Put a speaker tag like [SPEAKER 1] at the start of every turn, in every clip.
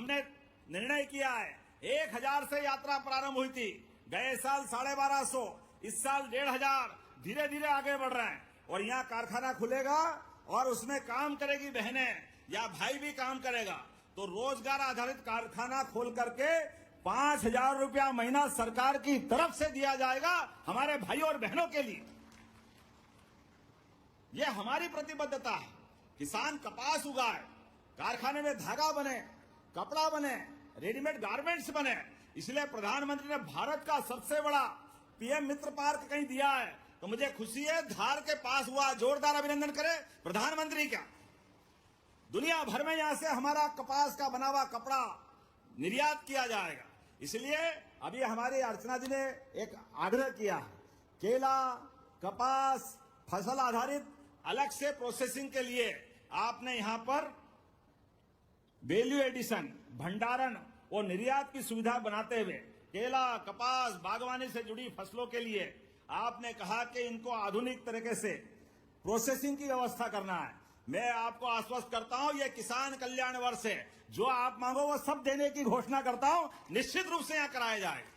[SPEAKER 1] हमने निर्णय किया है 1000 से यात्रा प्रारंभ हुई थी, गए साल 1250, इस साल 1500, धीरे धीरे आगे बढ़ रहे हैं। और यहाँ कारखाना खुलेगा और उसमें काम करेगी बहनें या भाई भी काम करेगा, तो रोजगार आधारित कारखाना खोल करके 5000 रुपया महीना सरकार की तरफ से दिया जाएगा हमारे भाइयों और बहनों के लिए। यह हमारी प्रतिबद्धता है। किसान कपास उगाए, कारखाने में धागा बने, कपड़ा बने, रेडीमेड गारमेंट्स बने। इसलिए प्रधानमंत्री ने भारत का सबसे बड़ा पीएम मित्र पार्क कहीं दिया है, तो मुझे खुशी है धार के पास हुआ। जोरदार अभिनंदन करें प्रधानमंत्री का। दुनिया भर में यहां से हमारा कपास का बना हुआ कपड़ा निर्यात किया जाएगा। इसलिए अभी हमारी अर्चना जी ने एक आग्रह किया है, केला, कपास, फसल आधारित अलग से प्रोसेसिंग के लिए आपने यहां पर वैल्यू एडिशन, भंडारण और निर्यात की सुविधा बनाते हुए केला, कपास, बागवानी से जुड़ी फसलों के लिए आपने कहा कि इनको आधुनिक तरीके से प्रोसेसिंग की व्यवस्था करना है। मैं आपको आश्वस्त करता हूं, यह किसान कल्याण वर्ष है, जो आप मांगो वो सब देने की घोषणा करता हूं, निश्चित रूप से यहां कराया जाएगा।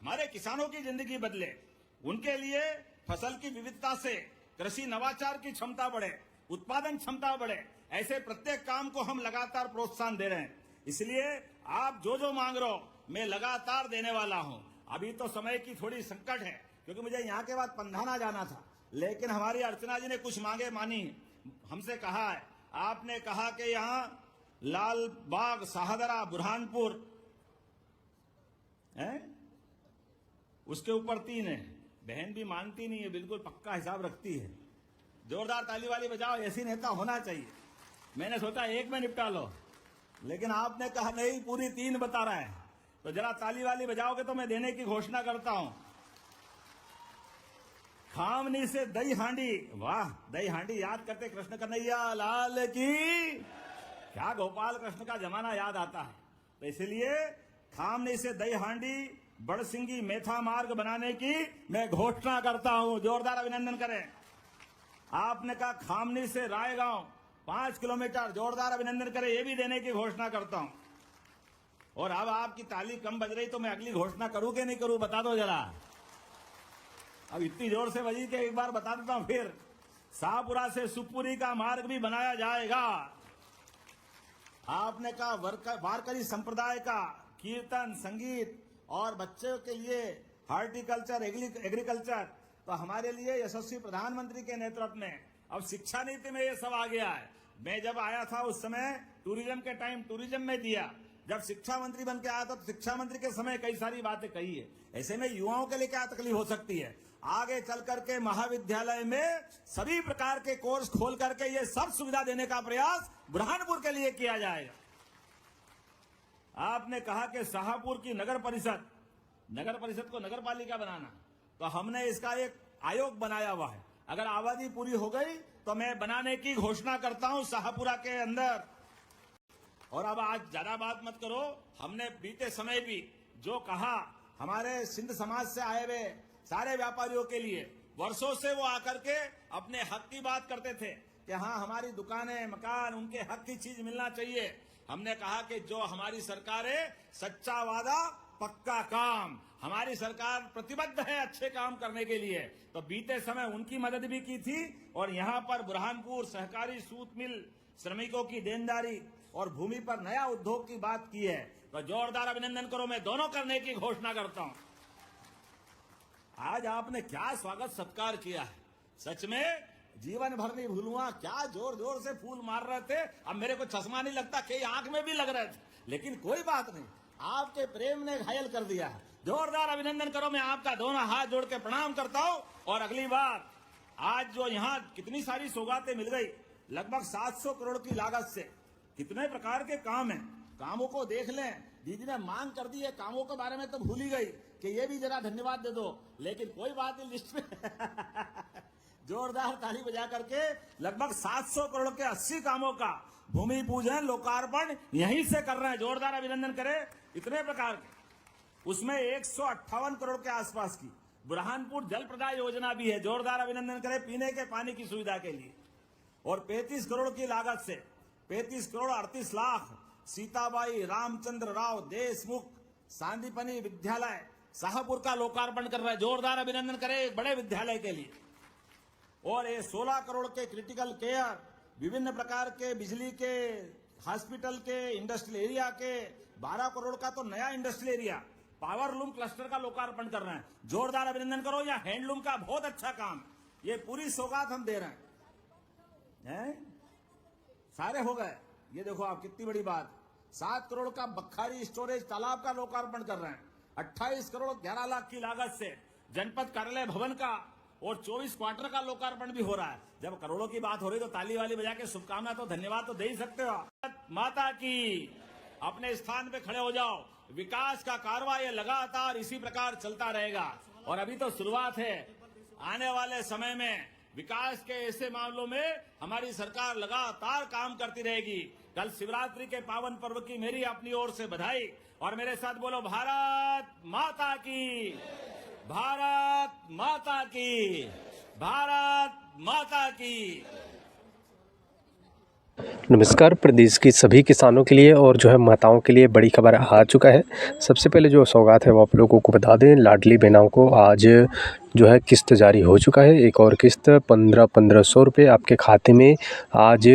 [SPEAKER 1] हमारे किसानों की जिंदगी बदले, उनके लिए फसल की विविधता से कृषि नवाचार की क्षमता बढ़े, उत्पादन क्षमता बढ़े, ऐसे प्रत्येक काम को हम लगातार प्रोत्साहन दे रहे हैं। इसलिए आप जो मांग रहे हो मैं लगातार देने वाला हूं। अभी तो समय की थोड़ी संकट है, क्योंकि मुझे यहां के बाद पंधाना जाना था, लेकिन हमारी अर्चना जी ने कुछ मांगे मानी। हमसे कहा है, आपने कहा कि यहां लाल बाग, शाहदरा, बुरहानपुर है, उसके ऊपर 3 है। बहन भी मानती नहीं है, बिल्कुल पक्का हिसाब रखती है। जोरदार ताली वाली बजाओ, ऐसी नेता होना चाहिए। मैंने सोचा एक में निपटा लो, लेकिन आपने कहा नहीं, पूरी 3 बता रहा है, तो जरा ताली वाली बजाओगे तो मैं देने की घोषणा करता हूं। खामनी से दही हांडी, वाह, दही हांडी याद करते कृष्ण कन्हैया लाल की। क्या गोपाल कृष्ण का जमाना याद आता है। तो इसलिए खामनी से दही हांडी, बड़सिंगी मेथा मार्ग बनाने की मैं घोषणा करता हूं। जोरदार अभिनंदन करें। आपने कहा खामनी से रायगांव 5 किलोमीटर, जोरदार अभिनंदन करें, ये भी देने की घोषणा करता हूं। और अब आपकी ताली कम बज रही तो मैं अगली घोषणा करूं कि नहीं करूं, बता दो जरा। अब इतनी जोर से बजी कि एक बार बता देता हूं फिर। शाहपुरा से सुपुरी का मार्ग भी बनाया जाएगा। आपने कहा वारकरी संप्रदाय का कीर्तन, संगीत और बच्चों के लिए हॉर्टिकल्चर, एग्रीकल्चर, तो हमारे लिए यशस्वी प्रधानमंत्री के नेतृत्व में अब शिक्षा नीति में ये सब आ गया है। मैं जब आया था उस समय टूरिज्म के टाइम टूरिज्म में दिया, जब शिक्षा मंत्री बन के आया था तो शिक्षा मंत्री के समय कई सारी बातें कही है। ऐसे में युवाओं के लिए क्या तकलीफ हो सकती है। आगे चल करके महाविद्यालय में सभी प्रकार के कोर्स खोल करके ये सब सुविधा देने का प्रयास बुरहानपुर के लिए किया जाएगा। आपने कहा कि शाहपुर की नगर परिषद को नगर पालिका बनाना, तो हमने इसका एक आयोग बनाया हुआ है। अगर आबादी पूरी हो गई तो मैं बनाने की घोषणा करता हूं शाहपुरा के अंदर। और अब आज ज्यादा बात मत करो, हमने बीते समय भी जो कहा, हमारे सिंध समाज से आए हुए सारे व्यापारियों के लिए वर्षों से वो आकर के अपने हक की बात करते थे कि हाँ, हमारी दुकानें, मकान, उनके हक की चीज मिलना चाहिए। हमने कहा कि जो हमारी सरकार है, सच्चा वादा पक्का काम। हमारी सरकार प्रतिबद्ध है अच्छे काम करने के लिए। तो बीते समय उनकी मदद भी की थी। और यहां पर बुरहानपुर सहकारी सूत मिल, श्रमिकों की देनदारी और भूमि पर नया उद्योग की बात की है। तो जोरदार अभिनंदन करो, मैं दोनों करने की घोषणा करता हूं। आज आपने क्या स्वागत सत्कार किया है, सच में जीवन भर नहीं भूलूंगा। क्या जोर जोर से फूल मार रहे थे। अब मेरे को चश्मा नहीं लगता, कई आंख में भी लग रहे थे, लेकिन कोई बात नहीं, आपके प्रेम ने घायल कर दिया। जोरदार अभिनंदन करो, मैं आपका दोनों हाथ जोड़ के प्रणाम करता हूं। और अगली बार आज जो यहां कितनी सारी सौगातें मिल गई, लगभग 700 करोड़ की लागत से कितने प्रकार के काम हैं, कामों को देख लें। दीदी ने मांग कर दी है, कामों के बारे में तो भूल ही गई कि ये भी जरा धन्यवाद दे दो, लेकिन कोई बात नहीं, लिस्ट में जोरदार ताली बजा करके लगभग 700 करोड़ के 80 कामों का भूमि पूजन, लोकार्पण यहीं से कर रहे हैं। जोरदार अभिनंदन करें। इतने प्रकार के, उसमें 158 करोड़ के आसपास की बुरहानपुर जल प्रदाय योजना भी है। जोरदार अभिनंदन करें, पीने के पानी की सुविधा के लिए। और 35 करोड़ की लागत से 35 करोड़ 38 लाख सीताबाई रामचंद्र राव देशमुख सांदीपनि विद्यालय शाहपुर का लोकार्पण कर रहा है। जोरदार अभिनंदन करें बड़े विद्यालय के लिए। और ये 16 करोड़ के क्रिटिकल केयर, विभिन्न प्रकार के बिजली के, हॉस्पिटल के, इंडस्ट्रियल एरिया के, 12 करोड़ का तो नया इंडस्ट्रियल एरिया पावरलूम क्लस्टर का लोकार्पण कर रहे हैं। जोरदार अभिनंदन करो। या हैंडलूम का बहुत अच्छा काम, ये पूरी सौगात हम दे रहे हैं। सारे हो गए। ये देखो आप कितनी बड़ी बात। 7 करोड़ का बखारी स्टोरेज तालाब का लोकार्पण कर रहे हैं। 28 करोड़ 11 लाख की लागत से जनपद कार्यालय भवन का और 24 क्वार्टर का लोकार्पण भी हो रहा है। जब करोड़ों की बात हो रही तो ताली वाली बजा के शुभकामना तो धन्यवाद तो दे ही सकते हो। माता की, अपने स्थान पे खड़े हो जाओ। विकास का कारवां ये लगातार इसी प्रकार चलता रहेगा और अभी तो शुरुआत है। आने वाले समय में विकास के ऐसे मामलों में हमारी सरकार लगातार काम करती रहेगी। कल शिवरात्रि के पावन पर्व की मेरी अपनी ओर से बधाई और मेरे साथ बोलो भारत माता की, भारत माता की, भारत माता की।
[SPEAKER 2] नमस्कार। प्रदेश की सभी किसानों के लिए और जो है माताओं के लिए बड़ी खबर आ चुका है। सबसे पहले जो सौगात है वो आप लोगों को बता दें, लाडली बहनों को आज जो है किस्त जारी हो चुका है। एक और किस्त 1500 रुपये आपके खाते में आज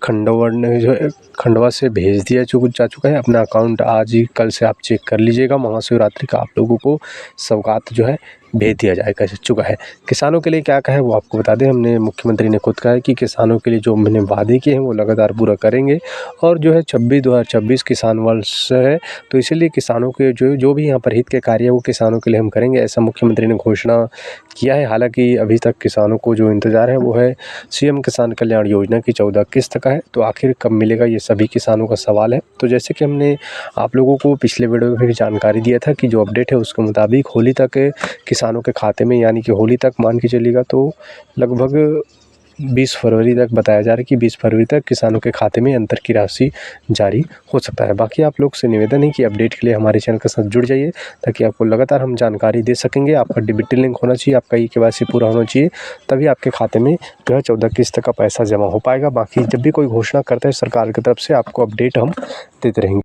[SPEAKER 2] खंडवा से भेज दिया जा चुका है। अपना अकाउंट आज ही कल से आप चेक कर लीजिएगा। महाशिवरात्रि का आप लोगों को सौगात जो है भेज दिया जाएगा चुका है। किसानों के लिए क्या कहा है वो आपको बता दें। हमने मुख्यमंत्री ने खुद कहा है कि किसानों के लिए जो हमने वादे किए हैं वो लगातार पूरा करेंगे और जो है 2026 किसान वर्ष है तो इसीलिए किसानों के जो भी यहाँ पर हित के कार्य है वो किसानों के लिए हम करेंगे, ऐसा मुख्यमंत्री ने घोषणा किया है। हालांकि अभी तक किसानों को जो इंतज़ार है वो है सीएम किसान कल्याण योजना की 14 किस्त का है। तो आखिर कब मिलेगा ये सभी किसानों का सवाल है। तो जैसे कि हमने आप लोगों को पिछले वीडियो में भी जानकारी दिया था कि जो अपडेट है उसके मुताबिक होली तक किसानों के खाते में, यानी कि होली तक मान के चलिएगा तो लगभग 20 फरवरी तक बताया जा रहा है कि 20 फरवरी तक किसानों के खाते में अंतर की राशि जारी हो सकता है। बाकी आप लोग से निवेदन है कि अपडेट के लिए हमारे चैनल के साथ जुड़ जाइए ताकि आपको लगातार हम जानकारी दे सकेंगे। आपका डीबीटी लिंक होना चाहिए, आपका KYC पूरा होना चाहिए, तभी आपके खाते में जो है 14 किस्त का पैसा जमा हो पाएगा। बाकी जब भी कोई घोषणा करता है सरकार की तरफ से आपको अपडेट हम देते रहेंगे।